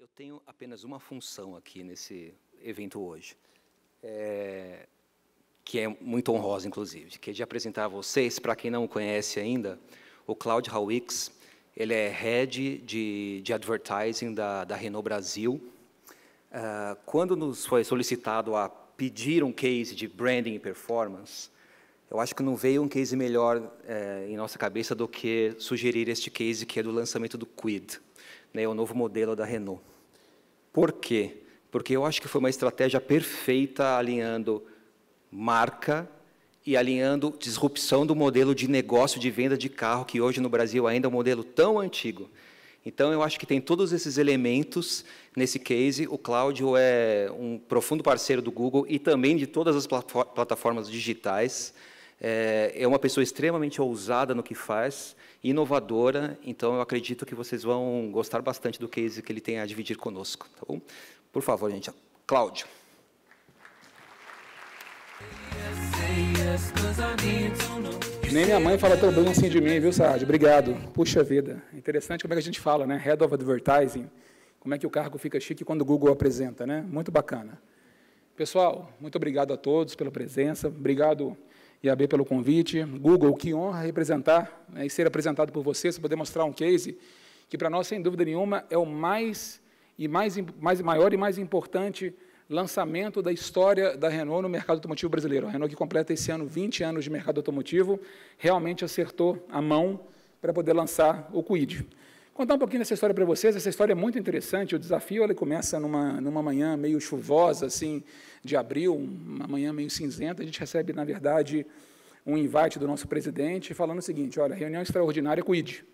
Eu tenho apenas uma função aqui nesse evento hoje, que é muito honrosa, inclusive, que é de apresentar a vocês, para quem não o conhece ainda, o Claude Hawix. Ele é Head de Advertising da Renault Brasil. Quando nos foi solicitado a pedir um case de branding e performance, eu acho que não veio um case melhor em nossa cabeça do que sugerir este case, que é do lançamento do Kwid, né, o novo modelo da Renault. Por quê? Porque eu acho que foi uma estratégia perfeita, alinhando marca e alinhando disrupção do modelo de negócio de venda de carro, que hoje no Brasil ainda é um modelo tão antigo. Então, eu acho que tem todos esses elementos nesse case. O Cláudio é um profundo parceiro do Google e também de todas as plataformas digitais. É uma pessoa extremamente ousada no que faz, inovadora, então eu acredito que vocês vão gostar bastante do case que ele tem a dividir conosco. Tá bom? Por favor, gente. Cláudio. Nem minha mãe fala tão bem assim de mim, viu, Saad? Obrigado. Puxa vida. Interessante como é que a gente fala, né? Head of Advertising. Como é que o cargo fica chique quando o Google apresenta, né? Muito bacana. Pessoal, muito obrigado a todos pela presença. Obrigado, IAB, pelo convite. Google, que honra representar, né, e ser apresentado por vocês, poder mostrar um case que, para nós, sem dúvida nenhuma, é o maior e mais importante lançamento da história da Renault no mercado automotivo brasileiro. A Renault, que completa esse ano 20 anos de mercado automotivo, realmente acertou a mão para poder lançar o Kwid. Contar um pouquinho dessa história para vocês. Essa história é muito interessante. O desafio ele começa numa manhã meio chuvosa, assim, de abril, uma manhã meio cinzenta. A gente recebe, na verdade, um invite do nosso presidente falando o seguinte: olha, reunião extraordinária Kwid.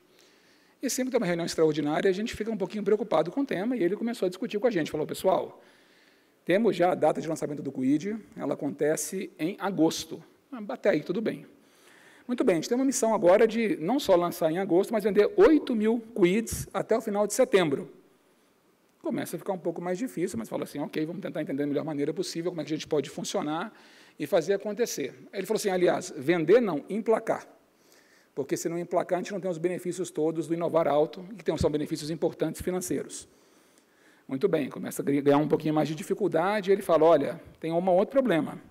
E sempre que tem uma reunião extraordinária, a gente fica um pouquinho preocupado com o tema, e ele começou a discutir com a gente. Falou: pessoal, temos já a data de lançamento do Kwid, ela acontece em agosto. Até aí, tudo bem. Muito bem, a gente tem uma missão agora de não só lançar em agosto, mas vender 8.000 Kwids até o final de setembro. Começa a ficar um pouco mais difícil, mas fala assim, ok, vamos tentar entender da melhor maneira possível como é que a gente pode funcionar e fazer acontecer. Ele falou assim, aliás, vender não, emplacar. Porque se não emplacar, a gente não tem os benefícios todos do Inovar Alto, que são benefícios importantes financeiros. Muito bem, começa a ganhar um pouquinho mais de dificuldade, e ele fala, olha, tem um outro problema.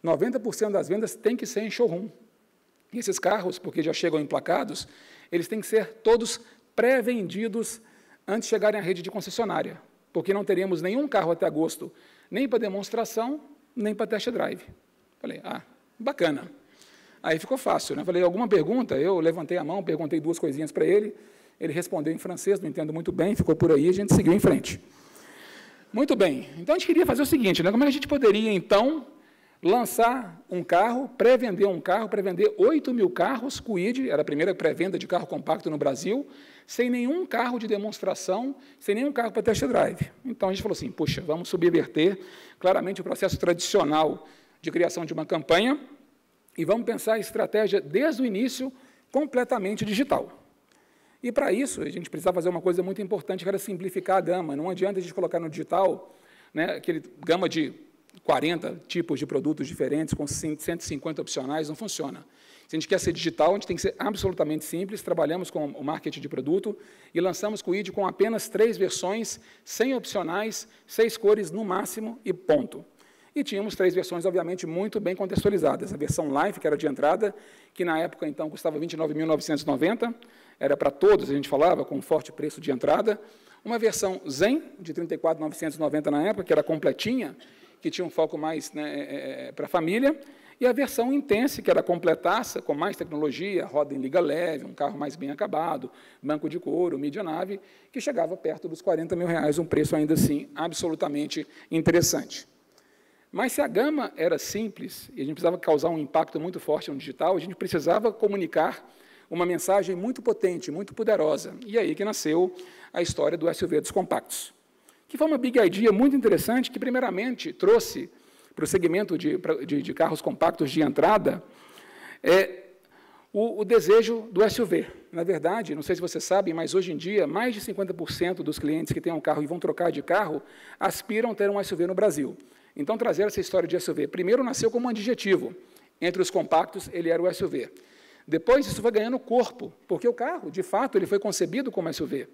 90% das vendas tem que ser em showroom. E esses carros, porque já chegam emplacados, eles têm que ser todos pré-vendidos antes de chegarem à rede de concessionária, porque não teríamos nenhum carro até agosto, nem para demonstração, nem para test drive. Falei, bacana. Aí ficou fácil, né? Falei, alguma pergunta? Eu levantei a mão, perguntei duas coisinhas para ele respondeu em francês, não entendo muito bem, ficou por aí, a gente seguiu em frente. Muito bem, então a gente queria fazer o seguinte, né? Como é que a gente poderia, então, lançar um carro, pré-vender 8.000 carros, Kwid, era a primeira pré-venda de carro compacto no Brasil, sem nenhum carro de demonstração, sem nenhum carro para test drive. Então, a gente falou assim, puxa, vamos subverter claramente o processo tradicional de criação de uma campanha e vamos pensar a estratégia desde o início completamente digital. E, para isso, a gente precisava fazer uma coisa muito importante, que era simplificar a gama. Não adianta a gente colocar no digital, né, aquele gama de 40 tipos de produtos diferentes, com 150 opcionais, não funciona. Se a gente quer ser digital, a gente tem que ser absolutamente simples. Trabalhamos com o marketing de produto e lançamos o Kwid com apenas 3 versões, 100 opcionais, 6 cores no máximo e ponto. E tínhamos 3 versões, obviamente, muito bem contextualizadas. A versão Life, que era de entrada, que na época, então, custava R$ 29.990, era para todos, a gente falava, com um forte preço de entrada. Uma versão Zen, de R$ 34.990 na época, que era completinha, que tinha um foco mais, né, para a família, e a versão Intense, que era completaça, com mais tecnologia, roda em liga leve, um carro mais bem acabado, banco de couro, mídia-nave, que chegava perto dos R$ 40 mil, um preço ainda assim absolutamente interessante. Mas se a gama era simples, e a gente precisava causar um impacto muito forte no digital, a gente precisava comunicar uma mensagem muito potente, muito poderosa. E aí que nasceu a história do SUV dos compactos, que foi uma big idea muito interessante, que primeiramente trouxe para o segmento de carros compactos de entrada o desejo do SUV. Na verdade, não sei se vocês sabem, mas hoje em dia, mais de 50% dos clientes que têm um carro e vão trocar de carro aspiram a ter um SUV no Brasil. Então, trazer essa história de SUV, primeiro nasceu como um adjetivo. Entre os compactos, ele era o SUV. Depois, isso foi ganhando corpo, porque o carro, de fato, ele foi concebido como SUV.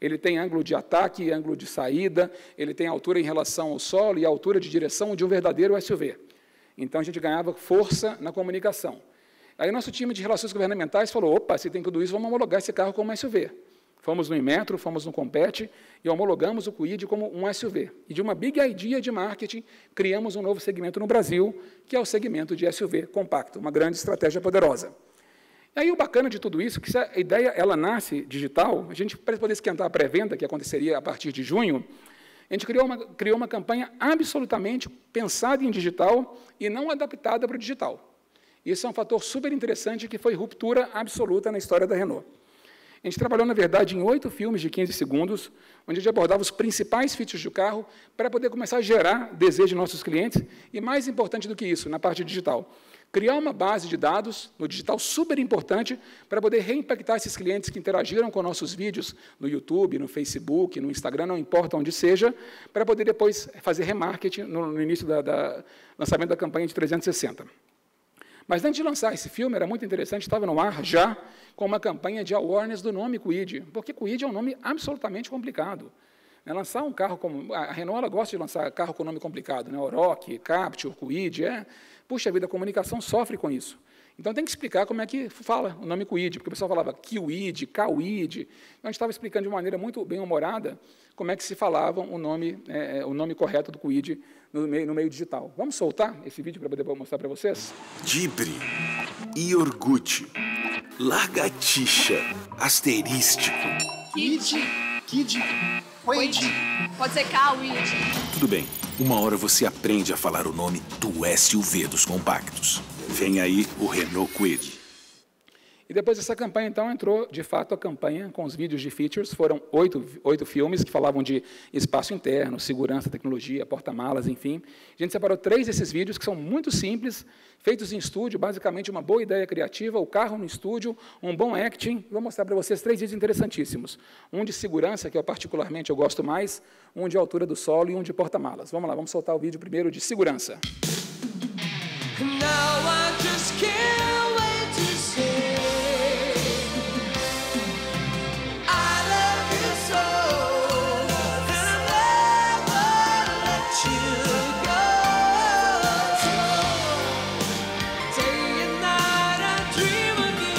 Ele tem ângulo de ataque, ângulo de saída, ele tem altura em relação ao solo e altura de direção de um verdadeiro SUV. Então, a gente ganhava força na comunicação. Aí, o nosso time de relações governamentais falou, opa, se tem tudo isso, vamos homologar esse carro como SUV. Fomos no Inmetro, fomos no Compete e homologamos o Kwid como um SUV. E de uma big idea de marketing, criamos um novo segmento no Brasil, que é o segmento de SUV compacto, uma grande estratégia poderosa. E aí o bacana de tudo isso, que a ideia ela nasce digital, a gente, para poder esquentar a pré-venda, que aconteceria a partir de junho, a gente criou uma campanha absolutamente pensada em digital e não adaptada para o digital. Isso é um fator super interessante que foi ruptura absoluta na história da Renault. A gente trabalhou, na verdade, em 8 filmes de 15 segundos, onde a gente abordava os principais features do carro para poder começar a gerar desejo de nossos clientes e, mais importante do que isso, na parte digital, criar uma base de dados no digital super importante para poder reimpactar esses clientes que interagiram com nossos vídeos no YouTube, no Facebook, no Instagram, não importa onde seja, para poder depois fazer remarketing no início do lançamento da campanha de 360. Mas antes de lançar esse filme, era muito interessante, estava no ar já com uma campanha de awareness do nome Kwid, porque Kwid é um nome absolutamente complicado. Lançar um carro como... A Renault ela gosta de lançar carro com nome complicado, né? Oroch, Captur, Kwid, puxa vida, a comunicação sofre com isso. Então, tem que explicar como é que fala o nome Kwid, porque o pessoal falava Kiwid, Kawid. Então, a gente estava explicando de maneira muito bem-humorada como é que se falava o nome correto do Kwid no meio digital. Vamos soltar esse vídeo para poder mostrar para vocês? Dibre, iogurte, lagartixa, asterístico. Kwid, Kwid, pode ser Kawid. Tudo bem, uma hora você aprende a falar o nome do SUV dos compactos. Vem aí o Renault Kwid. E depois dessa campanha, então, entrou, de fato, a campanha com os vídeos de features. Foram 8 filmes que falavam de espaço interno, segurança, tecnologia, porta-malas, enfim. A gente separou 3 desses vídeos, que são muito simples, feitos em estúdio, basicamente uma boa ideia criativa, o carro no estúdio, um bom acting. Vou mostrar para vocês 3 vídeos interessantíssimos. Um de segurança, que particularmente eu gosto mais, um de altura do solo e um de porta-malas. Vamos lá, vamos soltar o vídeo primeiro de segurança. Now I just can't wait to say I love you so, and I'll never let you go. Day and night I dream of you.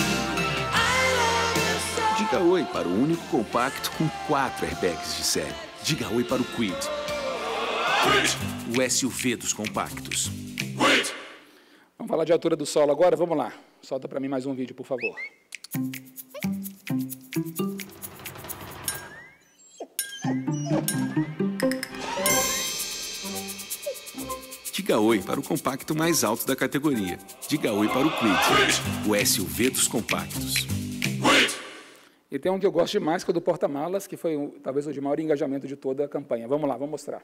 I love you so. Diga oi para o único compacto com 4 airbags de série. Diga oi para o Kwid. O SUV dos compactos. Vamos falar de altura do solo agora? Vamos lá. Solta para mim mais um vídeo, por favor. Diga oi para o compacto mais alto da categoria. Diga oi para o Kwid, o SUV dos compactos. E tem um que eu gosto demais, que é o do porta-malas, que foi talvez o de maior engajamento de toda a campanha. Vamos lá, vamos mostrar.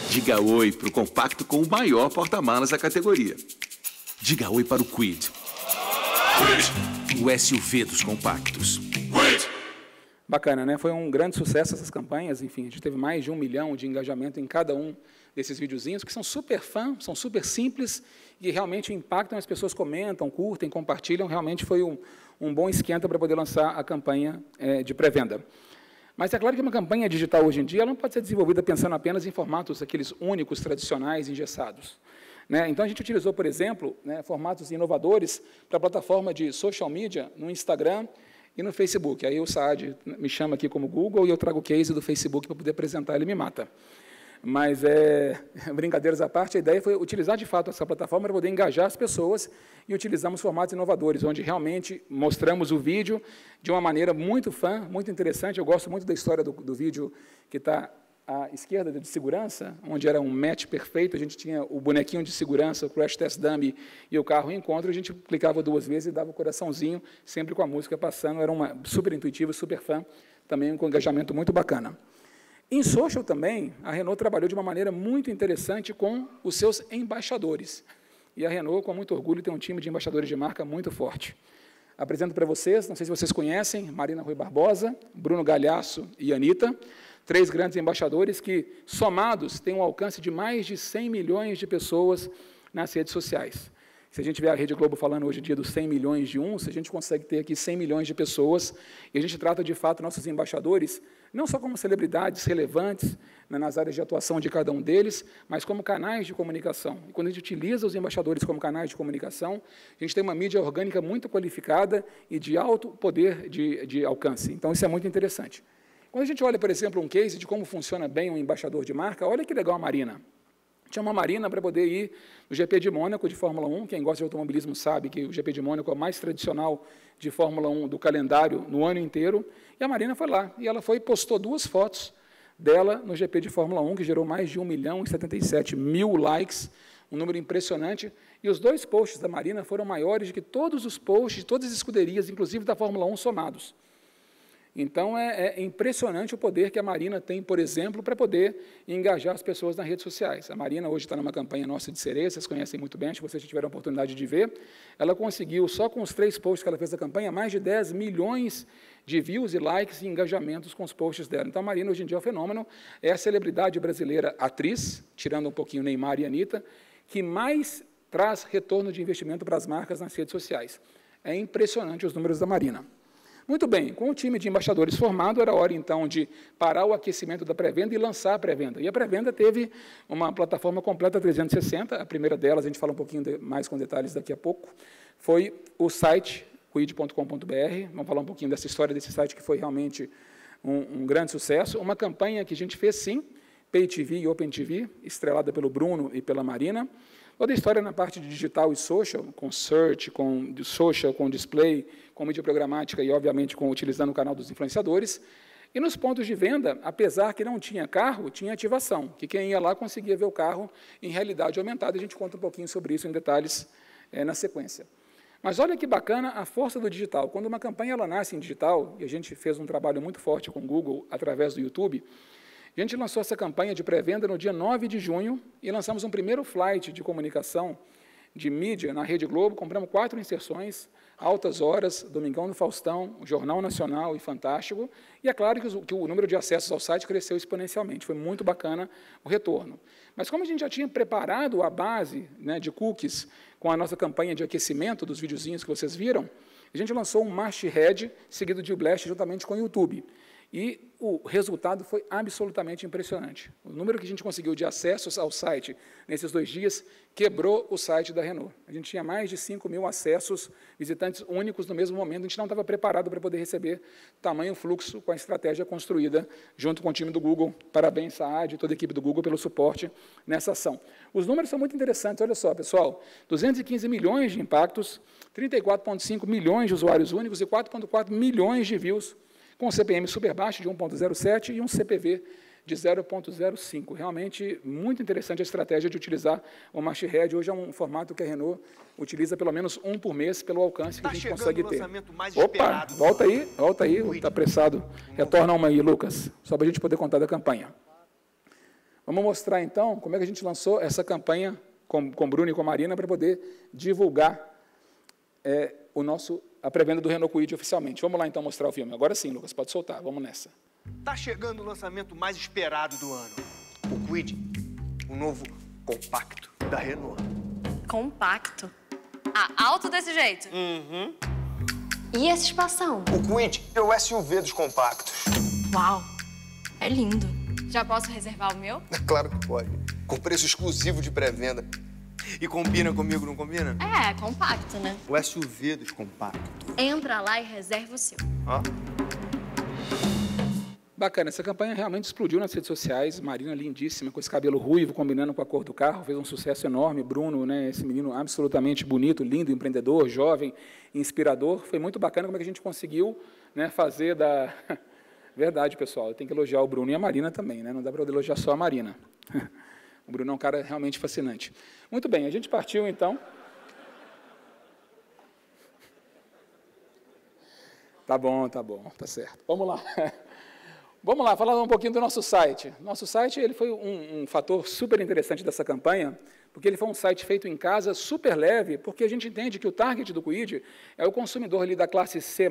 Diga oi para o compacto com o maior porta-malas da categoria. Diga oi para o Kwid, o SUV dos compactos. Bacana, né? Foi um grande sucesso essas campanhas. Enfim, a gente teve mais de 1 milhão de engajamento em cada um desses videozinhos, que são super fãs, são super simples e realmente impactam, as pessoas comentam, curtem, compartilham. Realmente foi um bom esquenta para poder lançar a campanha de pré-venda. Mas é claro que uma campanha digital hoje em dia ela não pode ser desenvolvida pensando apenas em formatos aqueles únicos, tradicionais, engessados. Né? Então, a gente utilizou, por exemplo, formatos inovadores para a plataforma de social media no Instagram e no Facebook. Aí o Saad me chama aqui como Google e eu trago o case do Facebook para poder apresentar, ele me mata. Mas, brincadeiras à parte, a ideia foi utilizar, de fato, essa plataforma para poder engajar as pessoas e utilizamos formatos inovadores, onde realmente mostramos o vídeo de uma maneira muito muito interessante. Eu gosto muito da história do vídeo que está à esquerda, de segurança, onde era um match perfeito. A gente tinha o bonequinho de segurança, o crash test dummy e o carro em encontro. A gente clicava 2 vezes e dava o coraçãozinho, sempre com a música passando. Era uma super intuitiva, super fã, também com um engajamento muito bacana. Em social também, a Renault trabalhou de uma maneira muito interessante com os seus embaixadores. e a Renault, com muito orgulho, tem um time de embaixadores de marca muito forte. Apresento para vocês, não sei se vocês conhecem, Marina Rui Barbosa, Bruno Galhaço e Anitta, 3 grandes embaixadores que, somados, têm um alcance de mais de 100 milhões de pessoas nas redes sociais. Se a gente vê a Rede Globo falando hoje em dia dos 100 milhões de uns, a gente consegue ter aqui 100 milhões de pessoas, e a gente trata, de fato, nossos embaixadores, não só como celebridades relevantes, né, nas áreas de atuação de cada um deles, mas como canais de comunicação. E quando a gente utiliza os embaixadores como canais de comunicação, a gente tem uma mídia orgânica muito qualificada e de alto poder de alcance. Então, isso é muito interessante. Quando a gente olha, por exemplo, um case de como funciona bem um embaixador de marca, olha que legal a Marina. Tinha uma Marina para poder ir no GP de Mônaco de Fórmula 1. Quem gosta de automobilismo sabe que o GP de Mônaco é o mais tradicional de Fórmula 1 do calendário no ano inteiro. E a Marina foi lá, e ela foi e postou 2 fotos dela no GP de Fórmula 1, que gerou mais de 1.077.000 likes, um número impressionante. E os 2 posts da Marina foram maiores do que todos os posts de todas as escuderias, inclusive da Fórmula 1, somados. Então, é impressionante o poder que a Marina tem, por exemplo, para poder engajar as pessoas nas redes sociais. A Marina hoje está numa campanha nossa de cereja, vocês conhecem muito bem, acho que vocês já tiveram a oportunidade de ver. Ela conseguiu, só com os 3 posts que ela fez da campanha, mais de 10 milhões de views e likes e engajamentos com os posts dela. Então, a Marina, hoje em dia, é um fenômeno, é a celebridade brasileira atriz, tirando um pouquinho Neymar e Anitta, que mais traz retorno de investimento para as marcas nas redes sociais. É impressionante os números da Marina. Muito bem, com o time de embaixadores formado, era hora, então, de parar o aquecimento da pré-venda e lançar a pré-venda. E a pré-venda teve uma plataforma completa 360, a primeira delas, a gente fala um pouquinho mais com detalhes daqui a pouco, foi o site, quid.com.br, vamos falar um pouquinho dessa história desse site, que foi realmente um grande sucesso, uma campanha que a gente fez, sim, Pay TV e Open TV, estrelada pelo Bruno e pela Marina. Toda a história na parte de digital e social, com search, com social, com display, com mídia programática e, obviamente, utilizando o canal dos influenciadores. E nos pontos de venda, apesar que não tinha carro, tinha ativação, que quem ia lá conseguia ver o carro em realidade aumentada. A gente conta um pouquinho sobre isso em detalhes na sequência. Mas olha que bacana a força do digital. Quando uma campanha ela nasce em digital, e a gente fez um trabalho muito forte com o Google através do YouTube, a gente lançou essa campanha de pré-venda no dia 9 de junho e lançamos um primeiro flight de comunicação de mídia na Rede Globo, compramos 4 inserções, Altas Horas, Domingão no Faustão, Jornal Nacional e Fantástico, e é claro que o número de acessos ao site cresceu exponencialmente, foi muito bacana o retorno. Mas como a gente já tinha preparado a base, né, de cookies com a nossa campanha de aquecimento dos videozinhos que vocês viram, a gente lançou um masthead seguido de blast juntamente com o YouTube. E o resultado foi absolutamente impressionante. O número que a gente conseguiu de acessos ao site nesses 2 dias quebrou o site da Renault. A gente tinha mais de 5.000 acessos, visitantes únicos no mesmo momento. A gente não estava preparado para poder receber tamanho fluxo com a estratégia construída junto com o time do Google. Parabéns, Saad e toda a equipe do Google pelo suporte nessa ação. Os números são muito interessantes. Olha só, pessoal, 215 milhões de impactos, 34,5 milhões de usuários únicos e 4,4 milhões de views, com um CPM super baixo de 1,07 e um CPV de 0,05. Realmente muito interessante a estratégia de utilizar o masthead. Hoje é um formato que a Renault utiliza pelo menos um por mês pelo alcance que a gente consegue ter. Opa, volta aí, está apressado. Retorna uma aí, Lucas, só para a gente poder contar da campanha. Vamos mostrar, então, como é que a gente lançou essa campanha com o Bruno e com a Marina para poder divulgar a pré-venda do Renault Kwid oficialmente. Vamos lá, então, mostrar o filme. Agora sim, Lucas, pode soltar. Vamos nessa. Tá chegando o lançamento mais esperado do ano. O Kwid, o novo compacto da Renault. Compacto? Alto desse jeito? Uhum. E esse espação? O Kwid é o SUV dos compactos. Uau, é lindo. Já posso reservar o meu? É claro que pode. Com preço exclusivo de pré-venda. E combina comigo, não combina? É, compacto, né? O SUV dos compactos. Entra lá e reserva o seu. Ó. Bacana, essa campanha realmente explodiu nas redes sociais. Marina lindíssima, com esse cabelo ruivo, combinando com a cor do carro, fez um sucesso enorme. Bruno, né, esse menino absolutamente bonito, lindo, empreendedor, jovem, inspirador. Foi muito bacana como é que a gente conseguiu, né, fazer da... Verdade, pessoal, eu tenho que elogiar o Bruno e a Marina também, né? Não dá para elogiar só a Marina. O Bruno é um cara realmente fascinante. Muito bem, a gente partiu, então. Tá bom, tá certo. Vamos lá. Vamos lá, falar um pouquinho do nosso site. Nosso site ele foi um fator super interessante dessa campanha, porque ele foi um site feito em casa, super leve, porque a gente entende que o target do Kwid é o consumidor ali da classe C+,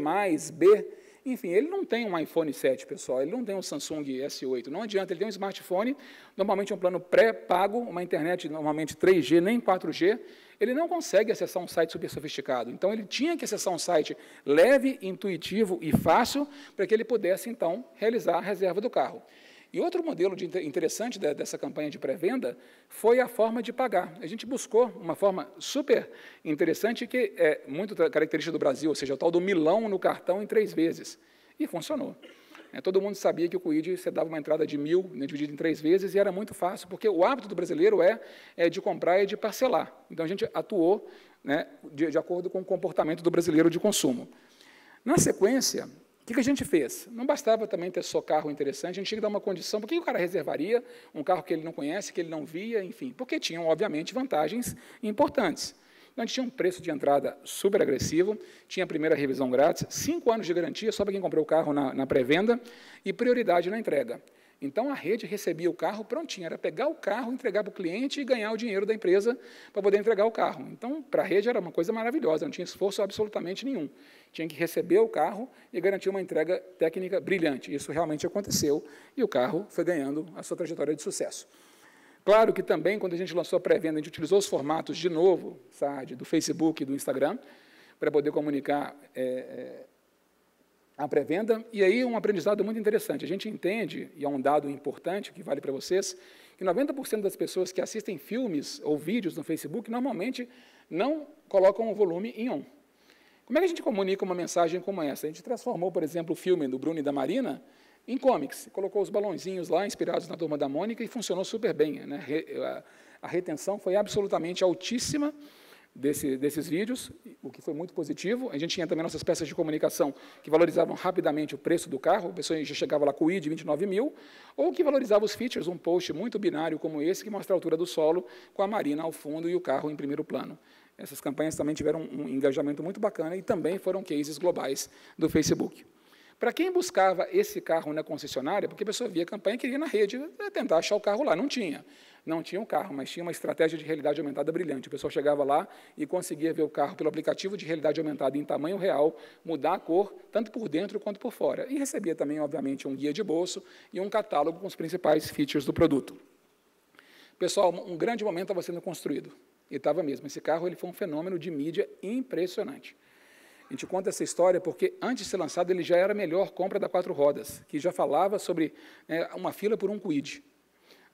B, enfim, ele não tem um iPhone 7, pessoal, ele não tem um Samsung S8, não adianta, ele tem um smartphone, normalmente um plano pré-pago, uma internet normalmente 3G, nem 4G, ele não consegue acessar um site super sofisticado. Então, ele tinha que acessar um site leve, intuitivo e fácil para que ele pudesse, então, realizar a reserva do carro. E outro modelo interessante dessa campanha de pré-venda foi a forma de pagar. A gente buscou uma forma super interessante que é muito característica do Brasil, ou seja, o tal do milão no cartão em 3 vezes. E funcionou. Todo mundo sabia que o Kwid, você dava uma entrada de 1.000, né, dividido em 3 vezes, e era muito fácil, porque o hábito do brasileiro é de comprar e de parcelar. Então, a gente atuou, né, de acordo com o comportamento do brasileiro de consumo. Na sequência, o que a gente fez? Não bastava também ter só carro interessante, a gente tinha que dar uma condição. Por que o cara reservaria um carro que ele não conhece, que ele não via, enfim? Porque tinham, obviamente, vantagens importantes. Então, a gente tinha um preço de entrada super agressivo, tinha a primeira revisão grátis, 5 anos de garantia só para quem comprou o carro na pré-venda e prioridade na entrega. Então, a rede recebia o carro prontinho, era pegar o carro, entregar para o cliente e ganhar o dinheiro da empresa para poder entregar o carro. Então, para a rede era uma coisa maravilhosa, não tinha esforço absolutamente nenhum. Tinha que receber o carro e garantir uma entrega técnica brilhante. Isso realmente aconteceu e o carro foi ganhando a sua trajetória de sucesso. Claro que também, quando a gente lançou a pré-venda, a gente utilizou os formatos de novo, sabe, do Facebook e do Instagram, para poder comunicar a pré-venda. E aí um aprendizado muito interessante. A gente entende, e é um dado importante que vale para vocês, que 90% das pessoas que assistem filmes ou vídeos no Facebook normalmente não colocam o volume em on. Como é que a gente comunica uma mensagem como essa? A gente transformou, por exemplo, o filme do Bruno e da Marina em comics, colocou os balãozinhos lá, inspirados na Turma da Mônica, e funcionou super bem, né? A retenção foi absolutamente altíssima desses vídeos, o que foi muito positivo. A gente tinha também nossas peças de comunicação que valorizavam rapidamente o preço do carro, a pessoa já chegava lá com o ID 29 mil, ou que valorizava os features, um post muito binário como esse, que mostra a altura do solo, com a marina ao fundo e o carro em primeiro plano. Essas campanhas também tiveram um engajamento muito bacana e também foram cases globais do Facebook. Para quem buscava esse carro na concessionária, porque a pessoa via a campanha e queria ir na rede tentar achar o carro lá, não tinha o carro, mas tinha uma estratégia de realidade aumentada brilhante. O pessoal chegava lá e conseguia ver o carro pelo aplicativo de realidade aumentada em tamanho real, mudar a cor, tanto por dentro quanto por fora. E recebia também, obviamente, um guia de bolso e um catálogo com os principais features do produto. Pessoal, um grande momento estava sendo construído, e estava mesmo. Esse carro ele foi um fenômeno de mídia impressionante. A gente conta essa história porque, antes de ser lançado, ele já era a melhor compra da 4 rodas, que já falava sobre uma fila por um Kwid.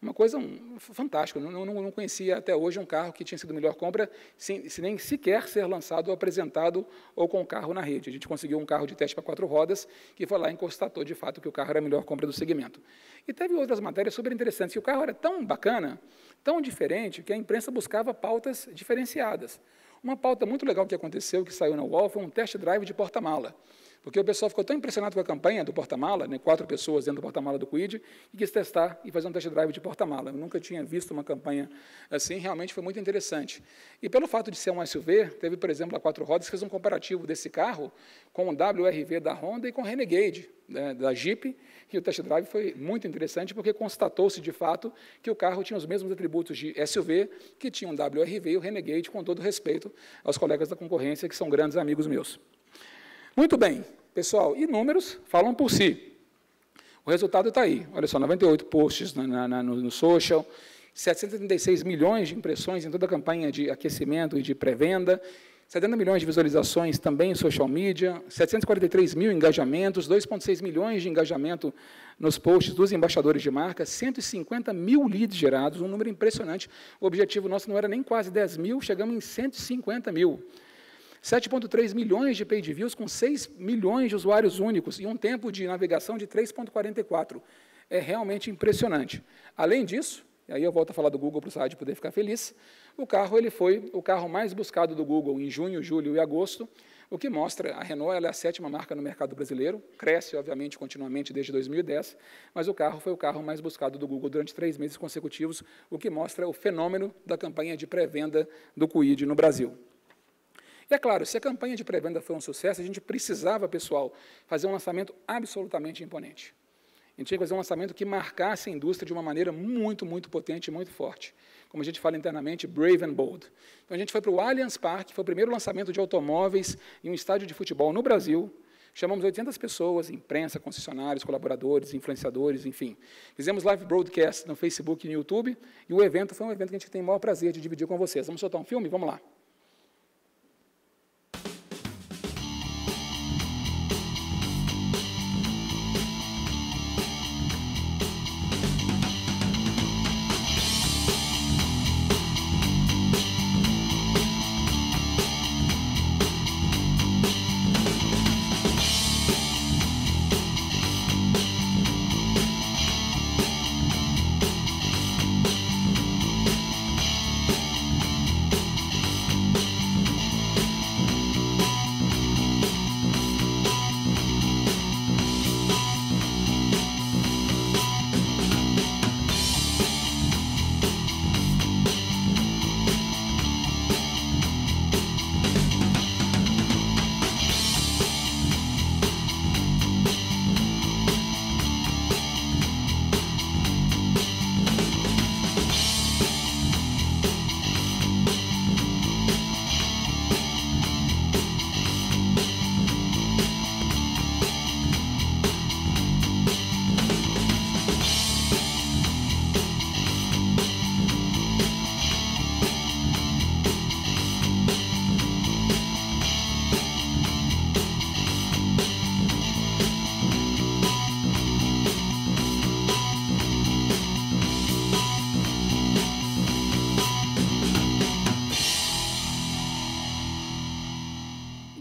Uma coisa fantástica. Não conhecia até hoje um carro que tinha sido a melhor compra, sem nem sequer ser lançado ou apresentado ou com o carro na rede. A gente conseguiu um carro de teste para 4 rodas, que foi lá e constatou, de fato, que o carro era a melhor compra do segmento. E teve outras matérias super interessantes, que o carro era tão bacana, tão diferente, que a imprensa buscava pautas diferenciadas. Uma pauta muito legal que aconteceu, que saiu na UOL, foi um test drive de porta-mala. Porque o pessoal ficou tão impressionado com a campanha do porta-mala, né, 4 pessoas dentro do porta-mala do Kwid, e quis testar e fazer um test drive de porta-mala. Eu nunca tinha visto uma campanha assim, realmente foi muito interessante. E pelo fato de ser um SUV, teve, por exemplo, a 4 rodas, que fez um comparativo desse carro com o WRV da Honda e com o Renegade, né, da Jeep, e o test drive foi muito interessante, porque constatou-se, de fato, que o carro tinha os mesmos atributos de SUV, que tinha um WRV e o Renegade, com todo respeito aos colegas da concorrência, que são grandes amigos meus. Muito bem, pessoal, e números falam por si. O resultado está aí, olha só, 98 posts no social, 736 milhões de impressões em toda a campanha de aquecimento e de pré-venda, 70 milhões de visualizações também em social media, 743 mil engajamentos, 2,6 milhões de engajamento nos posts dos embaixadores de marca, 150 mil leads gerados, um número impressionante. O objetivo nosso não era nem quase 10 mil, chegamos em 150 mil. 7,3 milhões de page views com 6 milhões de usuários únicos e um tempo de navegação de 3,44. É realmente impressionante. Além disso, e aí eu volto a falar do Google para o site poder ficar feliz, o carro ele foi o carro mais buscado do Google em junho, julho e agosto, o que mostra, a Renault ela é a 7ª marca no mercado brasileiro, cresce, obviamente, continuamente desde 2010, mas o carro foi o carro mais buscado do Google durante 3 meses consecutivos, o que mostra o fenômeno da campanha de pré-venda do Kwid no Brasil. E, é claro, se a campanha de pré-venda foi um sucesso, a gente precisava, pessoal, fazer um lançamento absolutamente imponente. A gente tinha que fazer um lançamento que marcasse a indústria de uma maneira muito, muito potente e muito forte. Como a gente fala internamente, brave and bold. Então, a gente foi para o Allianz Parque, foi o primeiro lançamento de automóveis em um estádio de futebol no Brasil. Chamamos 800 pessoas, imprensa, concessionários, colaboradores, influenciadores, enfim. Fizemos live broadcast no Facebook e no YouTube, e o evento foi um evento que a gente tem o maior prazer de dividir com vocês. Vamos soltar um filme? Vamos lá.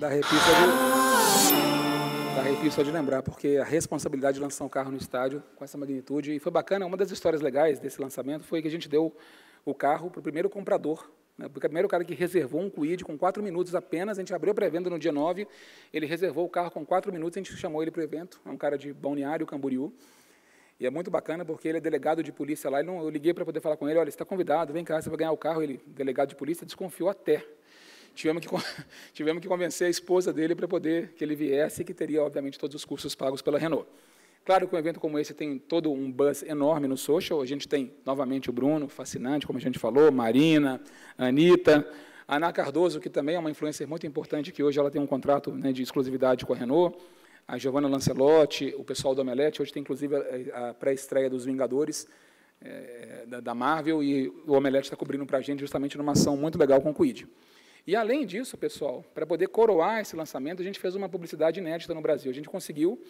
Dá arrepio só de lembrar, porque a responsabilidade de lançar um carro no estádio com essa magnitude, e foi bacana, uma das histórias legais desse lançamento foi que a gente deu o carro para o primeiro comprador, né, o primeiro cara que reservou um Kwid com 4 minutos apenas, a gente abriu a pré-venda no dia 9, ele reservou o carro com 4 minutos, a gente chamou ele para o evento, é um cara de Balneário Camboriú, e é muito bacana porque ele é delegado de polícia lá, eu liguei para poder falar com ele, olha, você está convidado, vem cá, você vai ganhar o carro, ele, delegado de polícia, desconfiou até. Tivemos que convencer a esposa dele para poder que ele viesse e que teria, obviamente, todos os custos pagos pela Renault. Claro que um evento como esse tem todo um buzz enorme no social. A gente tem, novamente, o Bruno, fascinante, como a gente falou, Marina, Anitta, Ana Cardoso, que também é uma influencer muito importante, que hoje ela tem um contrato, né, de exclusividade com a Renault, a Giovanna Lancelotti, o pessoal do Omelete, hoje tem, inclusive, a pré-estreia dos Vingadores, da Marvel, e o Omelete está cobrindo para a gente justamente numa ação muito legal com o Kwid. E, além disso, pessoal, para poder coroar esse lançamento, a gente fez uma publicidade inédita no Brasil. A gente conseguiu,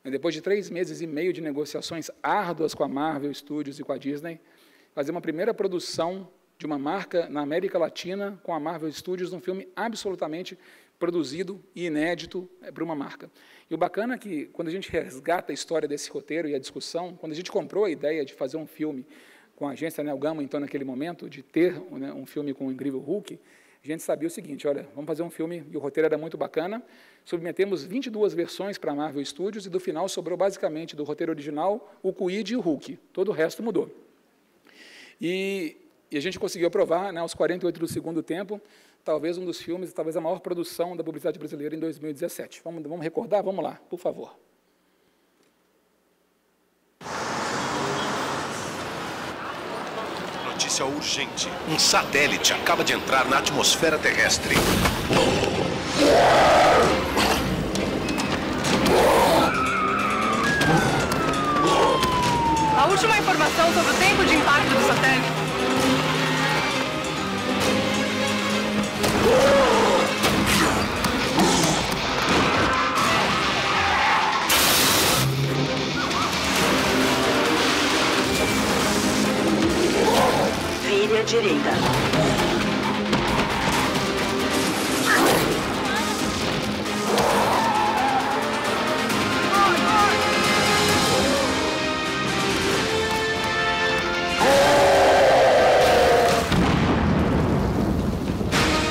depois de 3 meses e meio de negociações árduas com a Marvel Studios e com a Disney, fazer uma primeira produção de uma marca na América Latina com a Marvel Studios, um filme absolutamente produzido e inédito para uma marca. E o bacana é que, quando a gente resgata a história desse roteiro e a discussão, quando a gente comprou a ideia de fazer um filme com a agência Neil Gaiman, então, naquele momento, de ter, né, um filme com o Incrível Hulk, a gente sabia o seguinte, olha, vamos fazer um filme, e o roteiro era muito bacana, submetemos 22 versões para a Marvel Studios, e do final sobrou basicamente do roteiro original o Kwid e o Hulk, todo o resto mudou. E a gente conseguiu aprovar, né, aos 48 do segundo tempo, talvez um dos filmes, talvez a maior produção da publicidade brasileira em 2017. Vamos recordar? Vamos lá, por favor. Notícia urgente. Um satélite acaba de entrar na atmosfera terrestre. A última informação sobre o tempo de impacto do satélite. Vire à direita.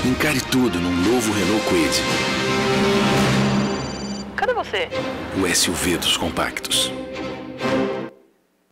Encare tudo num novo Renault Kwid. Cadê você? O SUV dos compactos.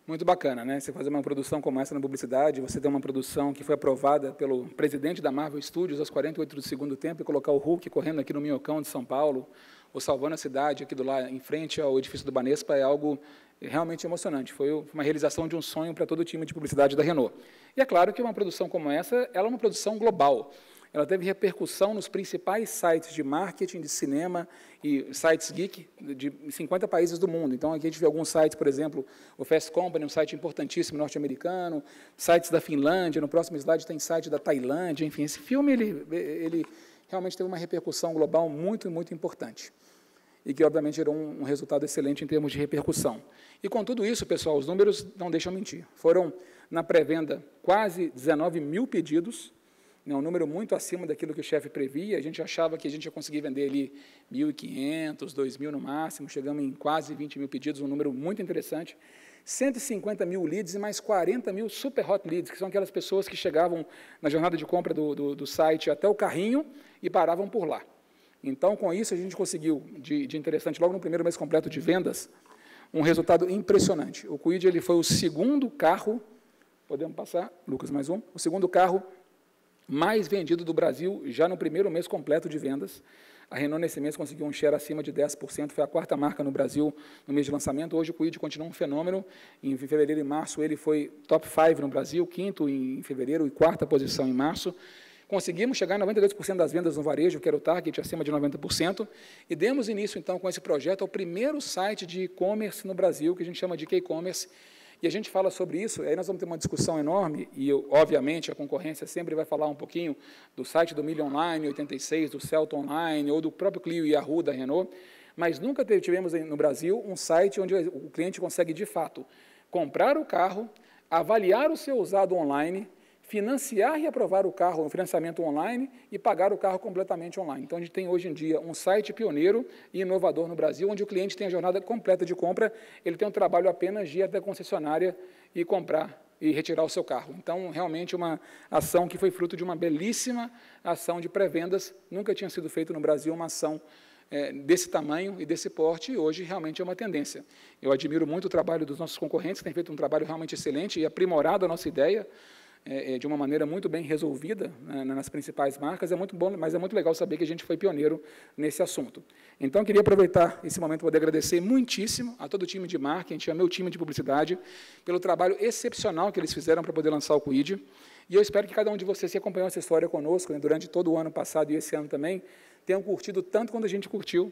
Muito bacana, né? Você fazer uma produção como essa na publicidade, você ter uma produção que foi aprovada pelo presidente da Marvel Studios aos 48 do segundo tempo e colocar o Hulk correndo aqui no Minhocão de São Paulo, o Salvando a Cidade, aqui do lado, em frente ao edifício do Banespa, é algo realmente emocionante. Foi uma realização de um sonho para todo o time de publicidade da Renault. E é claro que uma produção como essa, ela é uma produção global. Ela teve repercussão nos principais sites de marketing, de cinema e sites geek de 50 países do mundo. Então, aqui a gente vê alguns sites, por exemplo, o Fast Company, um site importantíssimo norte-americano, sites da Finlândia, no próximo slide tem site da Tailândia, enfim, esse filme ele realmente teve uma repercussão global muito, muito importante. E que, obviamente, gerou um resultado excelente em termos de repercussão. E, com tudo isso, pessoal, os números não deixam mentir. Foram, na pré-venda, quase 19 mil pedidos, um número muito acima daquilo que o chefe previa. A gente achava que a gente ia conseguir vender ali 1.500, 2.000 no máximo, chegamos em quase 20 mil pedidos, um número muito interessante. 150 mil leads e mais 40 mil super hot leads, que são aquelas pessoas que chegavam na jornada de compra do site até o carrinho e paravam por lá. Então, com isso, a gente conseguiu, de interessante, logo no primeiro mês completo de vendas, um resultado impressionante. O Kwid ele foi o segundo carro, podemos passar, Lucas, mais um, o segundo carro mais vendido do Brasil, já no primeiro mês completo de vendas. A Renault, nesse mês, conseguiu um share acima de 10%, foi a quarta marca no Brasil no mês de lançamento. Hoje, o Kwid continua um fenômeno. Em fevereiro e março, ele foi top 5 no Brasil, quinto em fevereiro e quarta posição em março. Conseguimos chegar a 92% das vendas no varejo, que era o target, acima de 90%, e demos início, então, com esse projeto, ao primeiro site de e-commerce no Brasil, que a gente chama de e-commerce. E a gente fala sobre isso, aí nós vamos ter uma discussão enorme, e, obviamente, a concorrência sempre vai falar um pouquinho do site do Milha Online 86, do Celta Online, ou do próprio Clio e Yahoo da Renault, mas nunca tivemos no Brasil um site onde o cliente consegue, de fato, comprar o carro, avaliar o seu usado online, financiar e aprovar o carro no financiamento online e pagar o carro completamente online. Então, a gente tem hoje em dia um site pioneiro e inovador no Brasil, onde o cliente tem a jornada completa de compra, ele tem um trabalho apenas de ir até a concessionária e comprar e retirar o seu carro. Então, realmente, uma ação que foi fruto de uma belíssima ação de pré-vendas, nunca tinha sido feito no Brasil uma ação desse tamanho e desse porte, e hoje realmente é uma tendência. Eu admiro muito o trabalho dos nossos concorrentes, que têm feito um trabalho realmente excelente e aprimorado a nossa ideia, de uma maneira muito bem resolvida, né, nas principais marcas. É muito bom, mas é muito legal saber que a gente foi pioneiro nesse assunto. Então, eu queria aproveitar esse momento para poder agradecer muitíssimo a todo o time de marketing, ao meu time de publicidade, pelo trabalho excepcional que eles fizeram para poder lançar o Kwid. E eu espero que cada um de vocês que acompanhou essa história conosco, né, durante todo o ano passado e esse ano também, tenham curtido tanto quanto a gente curtiu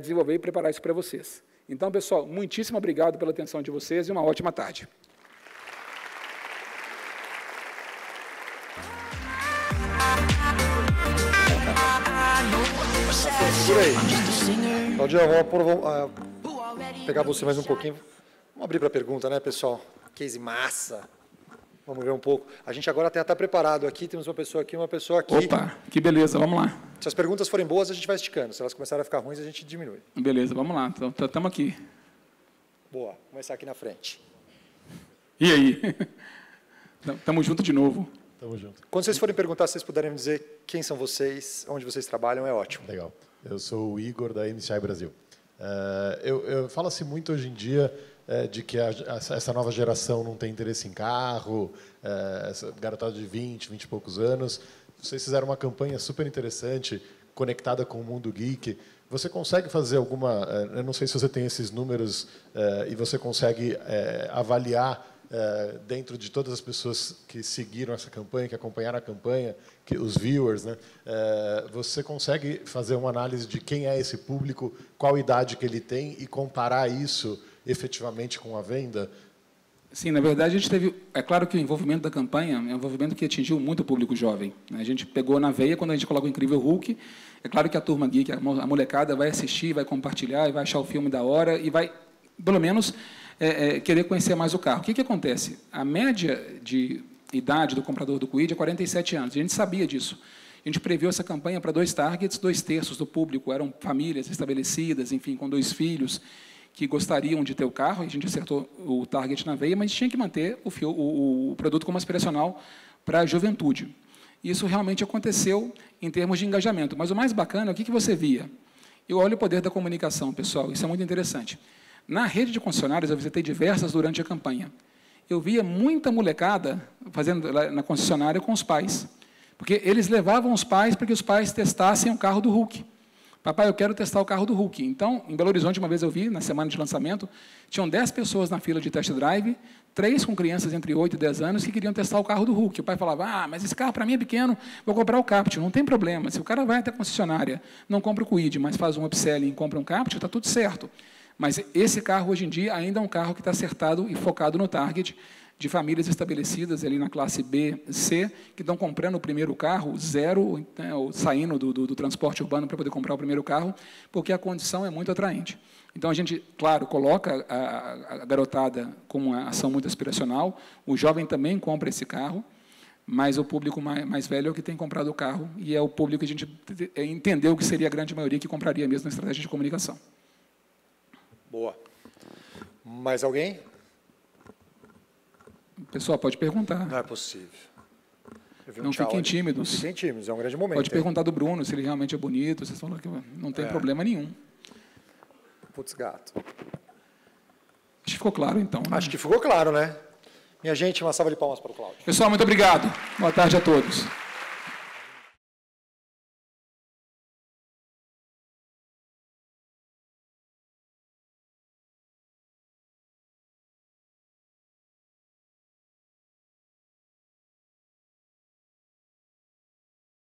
desenvolver e preparar isso para vocês. Então, pessoal, muitíssimo obrigado pela atenção de vocês e uma ótima tarde. Por aí. Claudião, vamos pegar você mais um pouquinho. Vamos abrir para a pergunta, né, pessoal? Case massa. Vamos ver um pouco. A gente agora até está preparado aqui, temos uma pessoa aqui, uma pessoa aqui. Opa, que beleza, vamos lá. Se as perguntas forem boas, a gente vai esticando. Se elas começarem a ficar ruins, a gente diminui. Beleza, vamos lá. Então, estamos aqui. Boa, vou começar aqui na frente. E aí? Estamos juntos de novo. Tamo junto. Quando vocês forem perguntar, se vocês puderem me dizer quem são vocês, onde vocês trabalham, é ótimo. Legal. Eu sou o Igor, da MCI Brasil. Fala-se muito hoje em dia de que essa nova geração não tem interesse em carro, essa garotada de 20 e poucos anos. Vocês fizeram uma campanha super interessante, conectada com o mundo geek. Você consegue fazer alguma... eu não sei se você tem esses números e você consegue avaliar dentro de todas as pessoas que seguiram essa campanha, que acompanharam a campanha, os viewers, né? Você consegue fazer uma análise de quem é esse público, qual idade que ele tem e comparar isso efetivamente com a venda? Sim, na verdade, a gente teve... É claro que o envolvimento da campanha é um envolvimento que atingiu muito o público jovem. A gente pegou na veia quando a gente coloca o Incrível Hulk. É claro que a turma geek, a molecada, vai assistir, vai compartilhar, vai achar o filme da hora e vai, pelo menos... querer conhecer mais o carro. O que acontece? A média de idade do comprador do Kwid é 47 anos. A gente sabia disso. A gente previu essa campanha para 2 targets, 2/3 do público eram famílias estabelecidas, enfim, com 2 filhos, que gostariam de ter o carro, e a gente acertou o target na veia, mas tinha que manter o produto como aspiracional para a juventude. Isso realmente aconteceu em termos de engajamento. Mas o mais bacana, o que você via? Eu olho o poder da comunicação, pessoal, isso é muito interessante. Na rede de concessionárias, eu visitei diversas durante a campanha. Eu via muita molecada fazendo na concessionária com os pais. Porque eles levavam os pais para que os pais testassem o carro do Hulk. Papai, eu quero testar o carro do Hulk. Então, em Belo Horizonte, uma vez eu vi, na semana de lançamento, tinham 10 pessoas na fila de test drive, 3 com crianças entre 8 e 10 anos que queriam testar o carro do Hulk. O pai falava, mas esse carro para mim é pequeno, vou comprar o Captur. Não tem problema. Se o cara vai até a concessionária, não compra o Kwid, mas faz um upselling e compra um Captur, está tudo certo. Mas esse carro, hoje em dia, ainda é um carro que está acertado e focado no target de famílias estabelecidas ali na classe B, C, que estão comprando o primeiro carro, zero, né, ou saindo do transporte urbano para poder comprar o primeiro carro, porque a condição é muito atraente. Então, a gente, claro, coloca a garotada com uma ação muito aspiracional, o jovem também compra esse carro, mas o público mais velho é o que tem comprado o carro, e é o público que a gente entendeu que seria a grande maioria que compraria mesmo na estratégia de comunicação. Boa. Mais alguém? Pessoal, pode perguntar. Não é possível. Não fiquem tímidos. Não fiquem tímidos, é um grande momento. Pode perguntar do Bruno, se ele realmente é bonito. Vocês falam que não tem problema nenhum. Putz, gato. Acho que ficou claro, então. Né? Acho que ficou claro, né? Minha gente, uma salva de palmas para o Cláudio. Pessoal, muito obrigado. Boa tarde a todos.